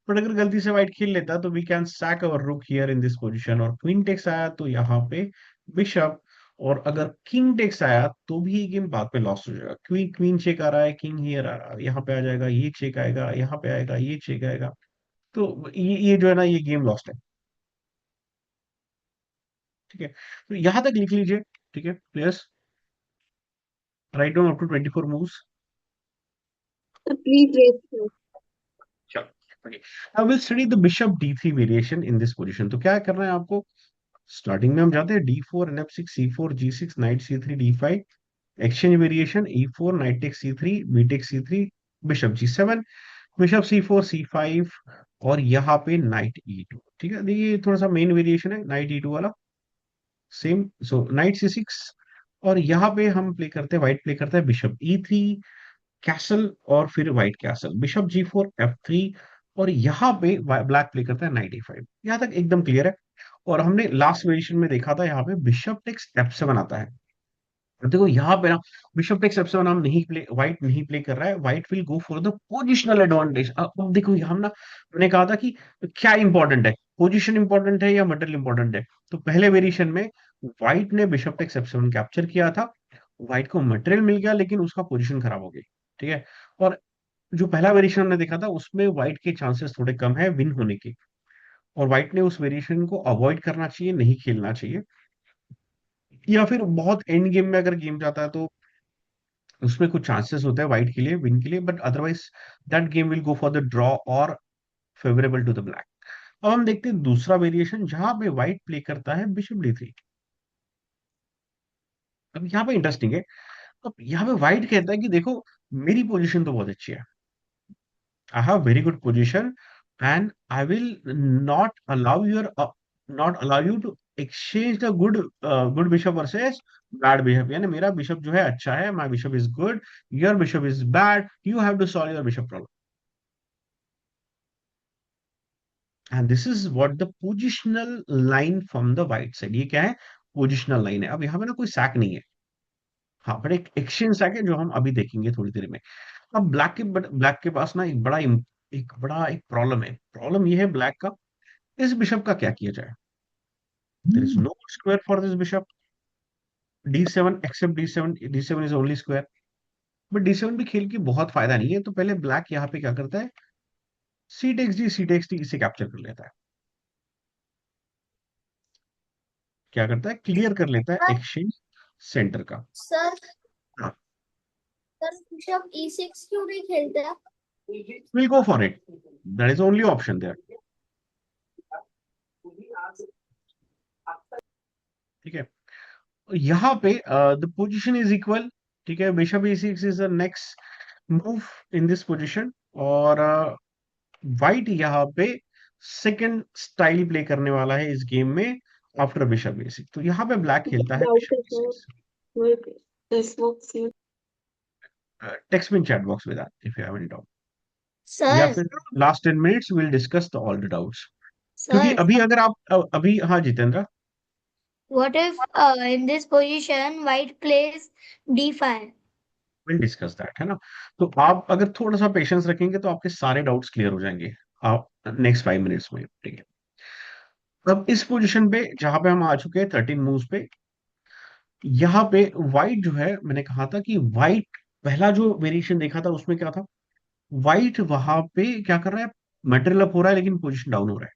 S1: बट अगर गलती से व्हाइट खेल लेता तो वी कैन सैक अवर रुक हियर इन दिस पोजीशन, और क्वीन टेक्स आया तो यहाँ पे बिशप, और अगर किंग टेक्स आया तो भी ये गेम बाद पे लॉस्ट हो जाएगा। क्वीन क्वीन चेक आ रहा है, किंग हियर आ रहा है, यहाँ पे आ जाएगा, ये चेक आएगा, यहाँ पे आएगा, ये चेक आएगा। तो ये जो है ना, ये गेम लॉस्ट है। ठीक है, तो यहाँ तक लिख लीजिए। ठीक है players, write down up to 24 moves.
S4: So please raise.
S1: चलो, okay, I will study the bishop d3 variation in this position. तो क्या करना है आपको, स्टार्टिंग में हम जाते हैं d4 nf6 c4 g6 knight c3 d5, exchange variation e4 knight take c3 b take c3 bishop g7, bishop c4 c5, और यहाँ पे नाइट e2। ठीक है, देखिए थोड़ा सा मेन वेरिएशन है नाइट e2 वाला, सेम। सो नाइट c6, और यहाँ पे हम प्ले करते हैं, व्हाइट प्ले करता है बिशप e3 कैसल, और फिर white castle, bishop g4 f3, और यहाँ पे ब्लैक प्ले करता है नाइट e5। यहाँ तक एकदम क्लियर है। और हमने लास्ट वेरिएशन में देखा था यहाँ पे बिशप टेक्स f7 आता है। अब देखो यहाँ पे ना, बिशप टेक्स f7 हम नहीं प्ले, व्हाइट नहीं प्ले कर रहा है, white will go for the positional advantage. अब देखो यहाँ ना, मैंने कहा था कि क्या इंपॉर्टेंट है, पोजीशन इंपॉर्टेंट है या मटेरियल इंपॉर्टेंट है। तो पहले वेरिएशन में व्हाइट ने बिशप टेक्स f7 कैप्चर किया था, व्हाइट को मटेरियल मिल गया लेकिन उसका पोजीशन खराब हो गई। ठीक है, और जो पहला वेरिएशन हमने देखा था उसमें व्हाइट के चांसेस थोड़े कम है विन होने के, और व्हाइट ने उस वेरिएशन को अवॉइड करना चाहिए, नहीं खेलना चाहिए। या फिर बहुत एंड गेम में अगर गेम जाता है तो उसमें कुछ चांसेस होते हैं व्हाइट के लिए विन के लिए, but otherwise that game will go for the draw और फेवरेबल टू द ब्लैक। अब हम देखते हैं दूसरा वेरिएशन जहां पे व्हाइट प्ले करता है बिशप d3। अब यहाँ पे इंटरेस्टिंग है, अब यहाँ पे व्हाइट कहता है कि देखो मेरी पोजीशन तो बहुत अच्छी है, I have very good position, and I will not allow your not allow you to exchange the good bishop versus bad bishop। यानी मेरा बिशप जो है अच्छा है, my bishop is good, your bishop is bad, you have to solve your bishop problem। And this is what the positional line from the white side। ये क्या है, positional line है। अब यहाँ पे ना कोई सैक नहीं है, हाँ, पर एक एक्सचेंज सैक है जो हम अभी देखेंगे थोड़ी देर में। अब ब्लैक के पास ना एक प्रॉब्लम है। प्रॉब्लम ये है ब्लैक का, इस बिशप का क्या किया जाए। There is no square for this bishop d7, except d7, d7 is only square. But d7 भी खेल की बहुत फायदा नहीं है, तो पहले ब्लैक यहाँ पे क्या करता है, सी टेक्स डी इसे कैप्चर कर लेता है। क्या करता है, क्लियर कर लेता है एक्सचेंज सेंटर का।
S2: सर
S1: हाँ,
S2: सर बिशप e6 क्यों नहीं खेलता?
S1: Will go for it, that is only option there. ठीक है, यहाँ पे द पोजीशन इज इक्वल। ठीक है, bishop e6 is the next move in this position, और व्हाइट यहाँ पे सेकंड स्टाइल प्ले करने वाला है इस गेम में आफ्टर बिशप e6। तो यहाँ पे ब्लैक खेलता है
S4: Doubt
S1: bishop
S4: is not.
S1: e6।
S4: Wait, this works here.
S1: Text में चैट बॉक्स में that if you have any doubt, या
S3: Sir,
S1: फिर last 10 minutes will discuss the all the doubts. क्योंकि
S3: sir,
S1: अभी अगर आप अभी, हाँ Jitendra,
S3: what if in this position white plays d5?
S1: Will discuss that, है ना। तो आप अगर थोड़ा सा पेशेंस रखेंगे तो आपके सारे डाउट्स क्लियर हो जाएंगे आप नेक्स्ट 5 मिनट्स में। ठीक है, अब इस पोजीशन पे जहां पे हम आ चुके हैं 13 मूव्स पे, यहाँ पे व्हाइट जो है, मैंने कहा था कि व्हाइट पहला जो वेरिएशन देखा था उसमें क्या था, व्हाइट वहां पे क्या कर रहा है, मटेरियल अप हो रहा है लेकिन पोजीशन डाउन हो रहा है।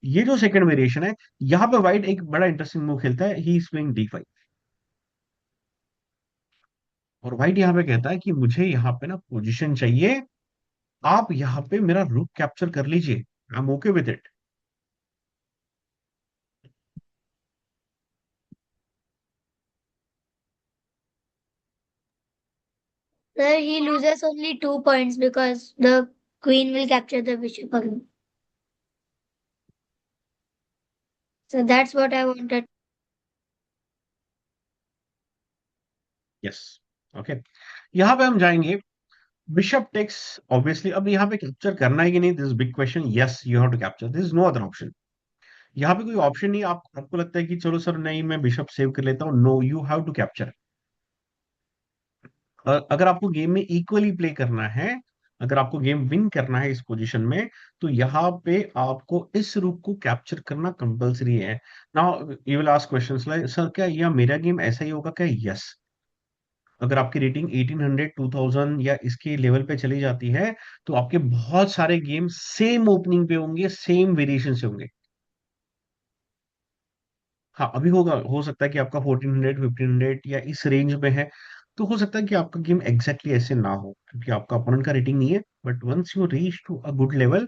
S1: ये जो सेकंड वेरिएशन है, यहाँ पे व्हाइट एक बड़ा इंटरेस्टिंग मूव खेलता है, ही स्विंग d5। और व्हाइट यहाँ पे कहता है कि मुझे यहाँ पे ना पोजीशन चाहिए, आप यहाँ पे मेरा रुक कैप्चर कर लीजिए, I am okay with it.
S3: Sir, he loses only 2 points because the queen will capture the bishop again. So that's what I wanted.
S1: Yes, okay, यहाँ पे हम जाएंगे बिशप टेक्स। ऑब्वियसली अब यहाँ पे कैप्चर करना है कि नहीं, this big question. Yes, you have to capture, this is no other option. यहाँ पे कोई ऑप्शन नहीं। आपको लगता है कि चलो सर नहीं मैं बिशप सेव कर लेता हूँ, no, you have to capture. अगर आपको गेम में इक्वली प्ले करना है, अगर आपको गेम विन करना है इस पोजीशन में, तो यहाँ पे आपको इस रूक को कैप्चर करना कंपलसरी है। Now you will ask questions like, sir क्या यह मेरा गेम ऐसा ही होगा क्या? यस। अगर आपकी रेटिंग 1800 2000 या इसके लेवल पे चली जाती है, तो आपके बहुत सारे गेम सेम ओपनिंग पे होंगे, सेम वेरिएशन से होंगे। हाँ, अभी होगा, हो सकता है कि आपका 1400 1500 या इस रेंज में है, तो हो सकता है कि आपका गेम एग्जैक्टली ऐसे ना हो, क्योंकि आपका अपोनेंट का रेटिंग नहीं है। But once you reach to a good level,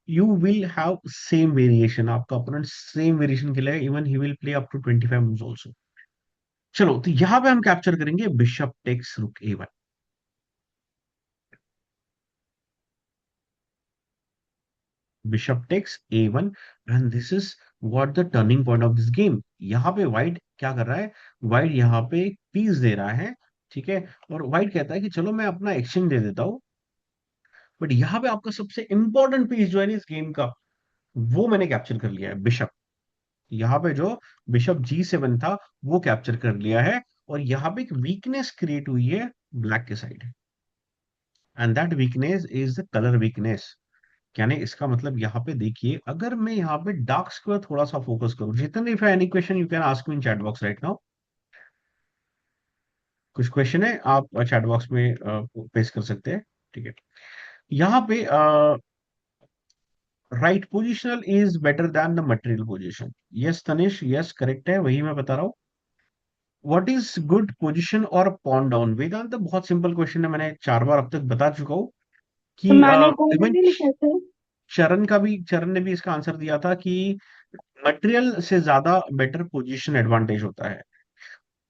S1: you will have same variation. आपका अपोनेंट सेम वेरिएशन खेलेगा, even he will play up to 25 moves also. चलो, तो यहां पे हम कैप्चर करेंगे बिशप टेक्स रुक ए1। बिशप टेक्स ए1, and this is what the turning point of this game. यहाँ पे व्हाइट क्या कर रहा है? व्हाइट यहाँ पे पीस दे रहा है, ठीक है, और व्हाइट कहता है कि चलो मैं अपना एक्सचेंज दे देता हूँ। बट यहाँ पे आपका सबसे इंपॉर्टेंट पीस जो है ना इस गेम का, वो मैंने कैप्चर कर लिया है, बिशप। यहाँ पे जो बिशप G7 था, वो कैप्चर कर लिया है, और यहाँ पे एक वीकनेस क्रिएट हुई है ब्लैक के side, and that weakness is the colour weakness. यानी इसका मतलब यहाँ पे देखिए, अगर मैं यहाँ पे डार्क स्क्वायर थोड़ा सा फोकस करूं, जितने if any question you can ask me in chat box right now. कुछ क्वेश्चन है आप चैट बॉक्स में पेश कर सकते हैं, ठीक है। यहाँ पे right positional is better than the material position. Yes Tanish, yes correct है, वही मैं बता रहा हूँ। व्हाट इज गुड पोजिशन और पॉन डाउन? वेदांत, बहुत सिंपल क्वेश्चन है, मैंने 4 बार अब तक बता चुका हूँ
S4: तो
S1: कि
S4: मैंने बोला
S1: इवन
S4: नहीं लिखा था।
S1: चरण ने भी इसका आंसर दिया था कि मटेरियल से ज्यादा बेटर पोजीशन एडवांटेज होता है।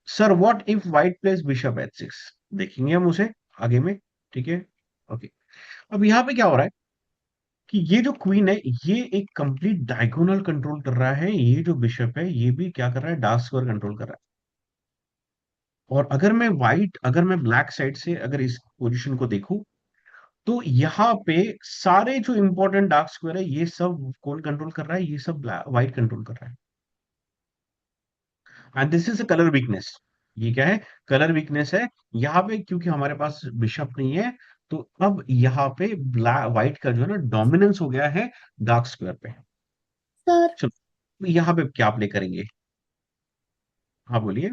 S1: Sir what if white place bishop H6? देखेंगे हम उसे आगे में, ठीक है। ओके, अब यहाँ पे क्या हो रहा है कि ये जो क्वीन है, ये एक कंप्लीट डायगोनल कंट्रोल कर रहा है, ये जो बिशप है ये भी क्या कर रहा है? डार्क स्क्वायर कंट्रोल कर रहा है। और अगर मैं ब्लैक साइड से अगर इस पोजीशन को देखूं, तो यहाँ पे सारे जो इंपॉर्टेंट डार्क स्क्वायर है, ये सब कौन कंट्रोल कर रहा है? ये सब व्हाइट कंट्रोल कर रहा है। And this is a colour weakness. ये क्या है? कलर वीकनेस है। यहाँ पे क्योंकि हमारे पास बिशप नहीं है, तो अब यहाँ पे ब्लैक व्हाइट का जो है ना डोमिनेंस हो गया है डार्क स्क्वायर पे।
S3: सर
S1: चलो, तो यहाँ पे क्या प्ले करेंगे? हाँ बोलिए।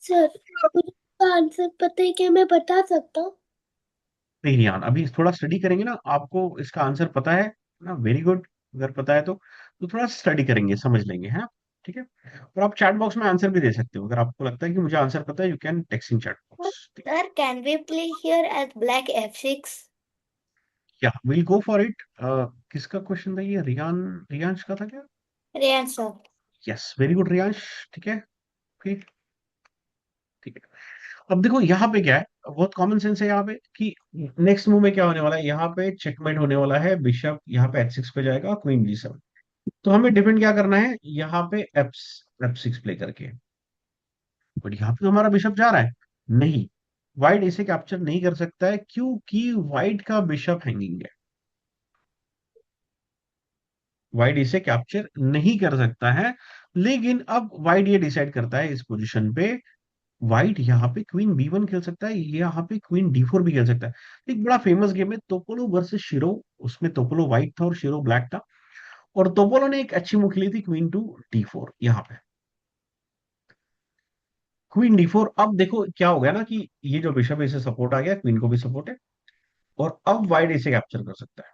S3: सर मुझे इसका आंसर पता है, क्या मैं बता सकता हूँ?
S1: नहीं रियान, अभी थोड़ा स्टडी करेंगे ना, आपको इसका आंसर पता है ना, वेरी गुड। अगर पता है तो थोड़ा स्टडी करेंगे, समझ लेंगे, है ना? ठीक है। और आप चैट बॉक्स में आंसर भी दे सकते हो, अगर आपको लगता है कि मुझे आंसर पता है, you can text in chat box.
S2: Sir, can we play here as black F6?
S1: या विल गो फॉर इट। किसका क्वेश्चन था ये? रियांश का था क्या?
S2: Rayan sir.
S1: Yes, very good Riyansh. ठीक है, फिर ठीक है। अब देखो यहाँ पे क्या है, बहुत कॉमन सेंस है यहाँ पे कि नेक्स्ट मूव में क्या होने वाला है। यहाँ पे चेकमेट होने वाला है, बिशप यहाँ पे H6 पे जाएगा, क्वीन G7। तो हमें डिफेंड क्या करना है? यहाँ पे F6 प्ले करके। बट यहाँ पे तो हमारा बिशप जा रहा है, नहीं, व्हाइट इसे कैप्चर नहीं कर सकता है, क्योंकि व्हाइट का बिशप हैंगिंग है। व्हाइट इसे कैप्चर नहीं कर सकता है। लेकिन अब व्हाइट ये डिसाइड करता है इस पोजीशन पे, व्हाइट यहाँ पे क्वीन B1 खेल सकता है, यहाँ पे क्वीन D4 भी खेल सकता है। एक बड़ा फेमस गेम है तोपोलो वर्सेस शिरो, उसमें तोपोलो व्हाइट था और शिरो ब्लैक था, और तोपोलो ने एक अच्छी मूव खेली थी क्वीन टू D4। यहाँ पे क्वीन D4। अब देखो क्या हो गया ना कि ये जो बिशप है इसे सपोर्ट आ गया, क्वीन को भी सपोर्ट है, और अब व्हाइट इसे कैप्चर कर सकता है।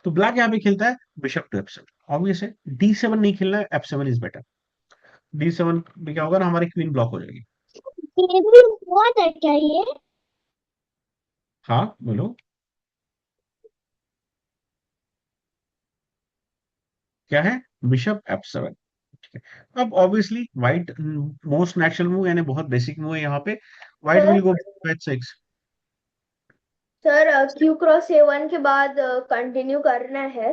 S1: तो ब्लैक यहाँ पे खेलता है बिशप टू F7। ऑब्वियस है, D7 नहीं खेलना है, F7 इज बेटर। D7 में क्या होगा ना, हमारी क्वीन ब्लॉक हो जाएगी।
S3: ये भी हुआ था क्या ये?
S1: हाँ बोलो, क्या है? Bishop F7। अब obviously white most natural move, यानी बहुत बेसिक मूव है यहाँ पे, white will
S3: sir
S1: go H6।
S3: Sir Q×A1 के बाद कंटिन्यू करना है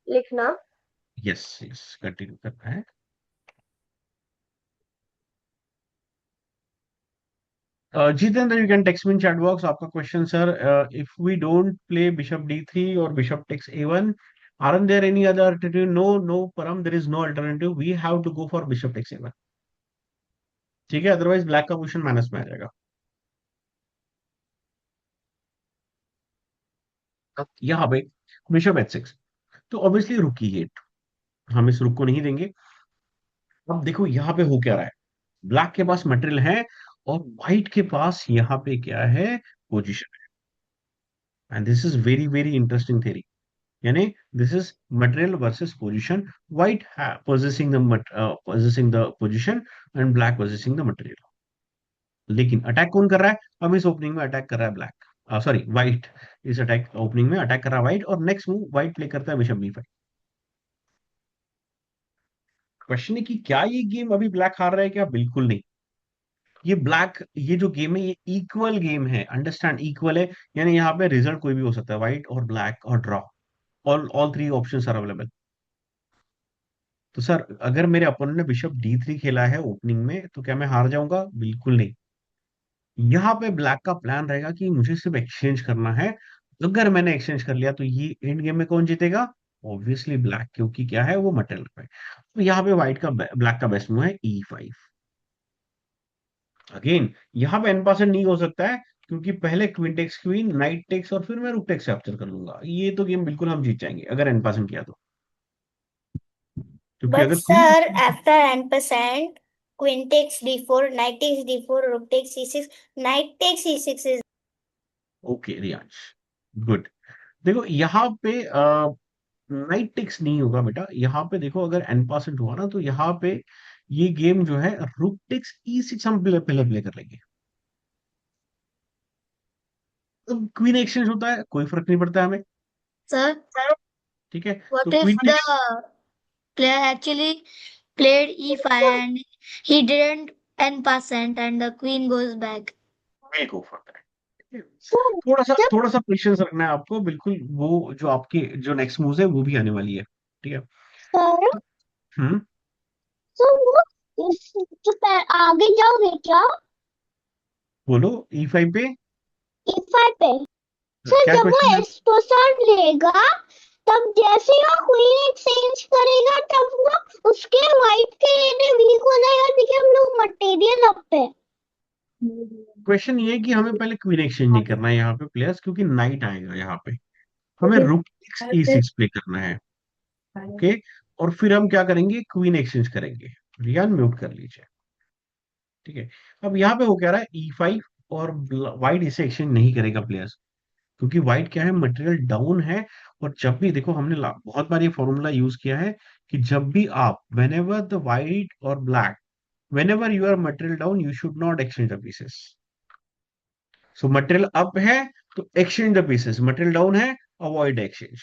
S3: लिखना।
S1: यस यस, कंटिन्यू करना है। Jitendra, you can text me in chat box आपका question. Sir if we don't play bishop D3 और bishop takes A1, aren't there any other alternative? No, no Param, there is no alternative, we have to go for bishop takes A1। ठीक है, otherwise black का position minus में आ जाएगा। अब यहाँ पे bishop h6, तो ऑब्वियसली रुक की गेट, हम इस रुक को नहीं देंगे। अब देखो यहाँ पे हो क्या रहा है, ब्लैक के पास मटेरियल है और व्हाइट के पास यहाँ पे क्या है, पोजीशन है। And this is very very interesting theory, यानी this is material versus position, white possessing the position and black possessing the material. लेकिन अटैक कौन कर रहा है, अब इस ओपनिंग में अटैक कर रहा है ब्लैक, सॉरी व्हाइट, इस अटैक ओपनिंग में अटैक कर रहा है व्हाइट, और नेक्स्ट मूव व्हाइट प्ले करता है बिशप b5। क्वेश्चन है कि क्या ये गेम अभी ब्लैक हार रहा है क्या, बिल्कुल नहीं। ये ब्लैक, ये जो गेम है ये इक्वल गेम है, अंडरस्टैंड, इक्वल है, यानी यहाँ पे रिजल्ट कोई भी हो सकता है, व्हाइट और ब्लैक और draw, all three options are available. तो सर अगर मेरे अपोनेंट ने बिशप d3 खेला है ओपनिंग में, तो क्या मैं हार जाऊंगा, बिल्कुल नहीं। यहाँ पे ब्लैक का प्लान रहेगा कि मुझे सिर्फ एक्सचेंज करना है, अगर मैंने एक्सचेंज कर लिया तो ये एंड गेम में कौन जीतेगा, ऑब्वियसली ब्लैक, क्योंकि क्या है वो मटेरियल पे। तो यहाँ पे व्हाइट का ब्लैक का बेस्ट मूव है e5। अगेन यहाँ पे एन पासन नहीं हो सकता है, क्योंकि पहले queen takes queen, knight takes, और फिर मैं रुक टेक्स कैप्चर कर लूंगा, ये तो गेम बिल्कुल हम जीत जाएंगे अगर एन पासन किया तो, क्योंकि
S2: But
S1: अगर queen,
S2: sir, after n%, queen takes d4, knight takes d4, rook takes e6, knight takes e6 is
S1: okay Riyansh, good. देखो यहाँ पे नाइट टेक्स नहीं होगा बेटा, यहाँ पे देखो अगर एन परसेंट हुआ ना, तो यहाँ पे ये गेम जो है रुक टेक्स e6 हम पहले प्ले कर लेंगे। अब क्वीन एक्सचेंज होता है कोई फर्क नहीं पड़ता हमें,
S3: Sir,
S1: ठीक है,
S3: what
S1: तो
S3: if
S1: queen
S3: the player actually played e5 and he didn't n% and the queen goes back?
S1: Go for that, थोड़ा सा पेशेंस रखना है आपको, बिल्कुल वो जो आपके जो नेक्स्ट मूव है वो भी आने वाली है, ठीक है।
S2: sir,
S1: हम्म,
S2: so तो आगे जाओगे क्या
S1: बोलो e5 पे,
S2: e5 पे। सर
S1: क्या
S2: जब वो
S1: क्वेश्चन है।
S2: एस पोसर लेगा, तब जैसे ही वो क्वीन एक्सचेंज करेगा, तब वो उसके वाइट के लिए वीक हो जाएगा, क्योंकि हम लोग मटेरियल अप पे।
S1: क्वेश्चन ये है कि हमें पहले क्वीन एक्सचेंज नहीं करना है यहाँ पे प्लेयर्स, क्योंकि नाइट आएगा यहाँ पे, हमें रुक e6 प्ले करना है, ओके। और फिर हम क्या करेंगे, क्वीन एक्सचेंज करेंगे। रियान म्यूट कर लीजिए, ठीक है। अब यहाँ पे हो क्या रहा है, e5, और व्हाइट इसे एक्सचेंज नहीं करेगा प्लेयर्स, क्योंकि व्हाइट क्या है, मटेरियल डाउन है। और जब भी देखो हमने बहुत बार ये फॉर्मूला यूज किया है कि जब भी आप, वेन एवर द व्हाइट और black, whenever you are material down, you should not exchange the pieces. So material up है तो exchange the pieces, material down है, अवॉइड एक्सचेंज।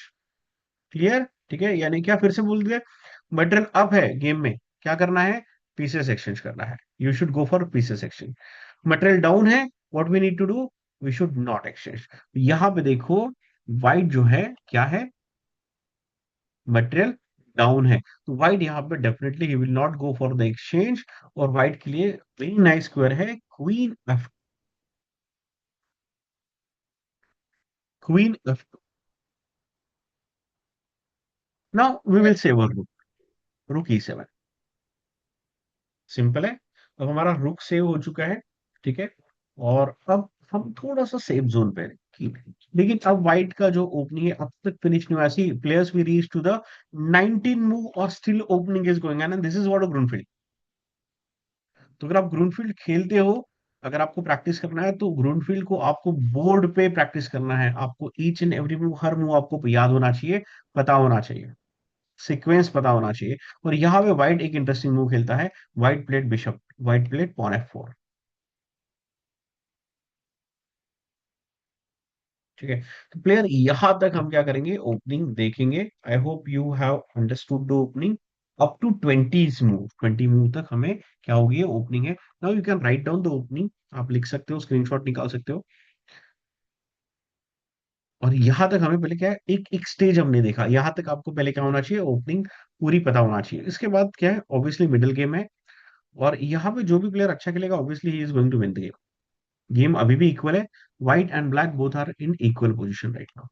S1: क्लियर, ठीक है, यानी क्या, फिर से बोल दिया, मटेरियल अप है गेम में, क्या करना है, पीसेस एक्सचेंज करना है, you should go for pieces exchange. Material down है, what we need to do, we should not exchange. यहां पे देखो व्हाइट जो है क्या है, मटेरियल डाउन है, तो व्हाइट यहाँ पे definitely he will not go for the exchange. और व्हाइट के लिए वेरी नाइस स्क्वायर है queen f, queen f. Now we will save a rook, rook e7, simple है। अब हमारा रुक सेव हो चुका है, ठीक है। और अब हम थोड़ा सा सेफ जोन पे हैं, ठीक है। लेकिन अब व्हाइट का जो ओपनिंग है अब तक फिनिश नहीं हुआ, ऐसी players we reach to the 19 move और still opening is going on, and this is what a Grunfeld. तो अगर आप ग्रूनफील्ड खेलते हो, अगर आपको प्रैक्टिस करना है, तो ग्रूनफील्ड को आपको बोर्ड पे प्रैक्टिस करना है, आपको each and every move, her move आपको याद होना चाहिए, पता होना चाहिए, सीक्वेंस पता होना चाहिए। और यहाँ पे व्हाइट एक इंटरेस्टिंग मूव खेलता है, white played bishop, white played pawn f4, ठीक है। तो प्लेयर यहां तक हम क्या करेंगे, ओपनिंग देखेंगे। I hope you have understood the opening up to 20 move, 20 move तक हमें क्या होगी, ओपनिंग है। Now you can write down the opening, आप लिख सकते हो, स्क्रीनशॉट निकाल सकते हो। और यहां तक हमें पहले क्या है, एक एक स्टेज हमने देखा, यहां तक आपको पहले क्या होना चाहिए, ओपनिंग पूरी पता होना चाहिए। इसके बाद क्या है, ऑब्वियसली मिडिल गेम है, और यहाँ पे जो भी प्लेयर अच्छा खेलेगा obviously he is going to win the game. Game अभी भी इक्वल है, white and black both are in equal position right now.